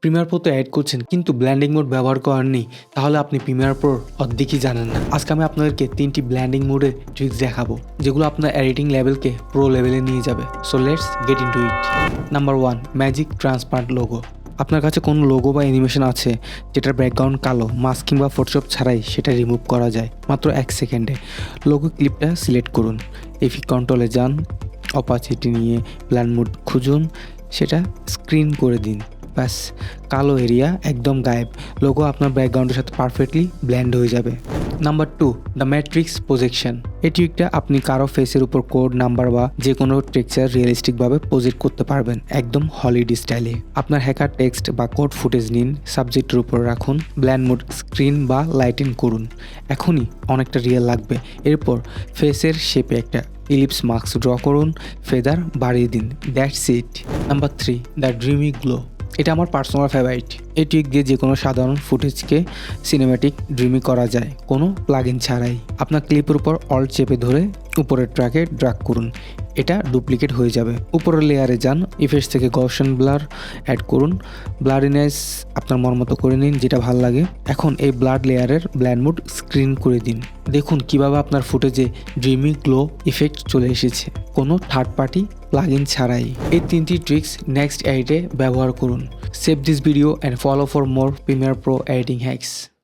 Premier প্রোতে add করছেন কিন্তু blending mode ব্যবহার করেননি, তাহলে আপনি প্রিমিয়ার প্রোর অর্ধেকই জানেন না। আজকে আমি আপনাদেরকে 3টি ব্ল্যান্ডিং মোডের ট্রিক্স দেখাবো যেগুলো আপনার এডিটিং লেভেলকে প্রো লেভেলে নিয়ে যাবে। So let's get into it. Number 1, magic transparent logo. আপনার কাছে কোনো লোগো বা অ্যানিমেশন আছে যেটার ব্যাকগ্রাউন্ড কালো, মাস্ক কিংবা ফটোশপ ছাড়াই সেটা রিমুভ করা যায় মাত্র 1 সেকেন্ডে। লোগো ক্লিপটা সিলেক্ট করুন, এফি কন্ট্রোলে যান, অপাসিটি নিয়ে ব্ল্যান্ড মোড খুঁজুন, সেটা স্ক্রিন করে দিন। ব্যাস, কালো এরিয়া একদম গায়েব, লোগো আপনার ব্যাকগ্রাউন্ডের সাথে পারফেক্টলি ব্ল্যান্ড হয়ে যাবে। Number 2, the matrix projection. এই ট্রিকটা আপনি কারো ফেসের উপর কোড, নাম্বার বা যে কোনো টেক্সচার রিয়েলিস্টিকভাবে প্রজেক্ট করতে পারবেন, একদম হলিউড স্টাইলে। আপনার হ্যাকার টেক্সট বা কোড ফুটেজ নিন, সাবজেক্টের উপর রাখুন, ব্ল্যান্ড মোড স্ক্রিন বা লাইটিং করুন, এখনই অনেকটা রিয়েল লাগবে। এরপর ফেসের শেপে একটা ইলিপস মার্কস ড্র করুন, ফেদার বাড়িয়ে দিন, that's it. Number 3, the dreamy glow. এটা আমার পার্সোনাল ফেভারিট। এই ট্রিক দিয়ে যে কোনো সাধারণ ফুটেজকে সিনেম্যাটিক ড্রিমি করা যায় কোনো প্লাগইন ছাড়াই। আপনার ক্লিপের উপর অল্ট চেপে ধরে উপরের ট্র্যাকে ড্র্যাগ করুন, এটা ডুপ্লিকেট হয়ে যাবে। উপরের লেয়ারে যান, ইফেক্টস থেকে গসন ব্লার অ্যাড করুন, ব্লারিনেস আপনার মন মতো করে নিন, যেটা ভালো লাগে। এখন এই ব্লাড লেয়ারের ব্ল্যান্ড মোড স্ক্রিন করে দিন। দেখুন কিভাবে আপনার ফুটেজে ড্রিমি গ্লো ইফেক্ট চলে এসেছে কোনো থার্ড পার্টি প্লাগইন ছাড়াই। এই 3টি ট্রিক্স নেক্সট এডিটে ব্যবহার করুন। Save this video and follow for more Premiere Pro editing hacks.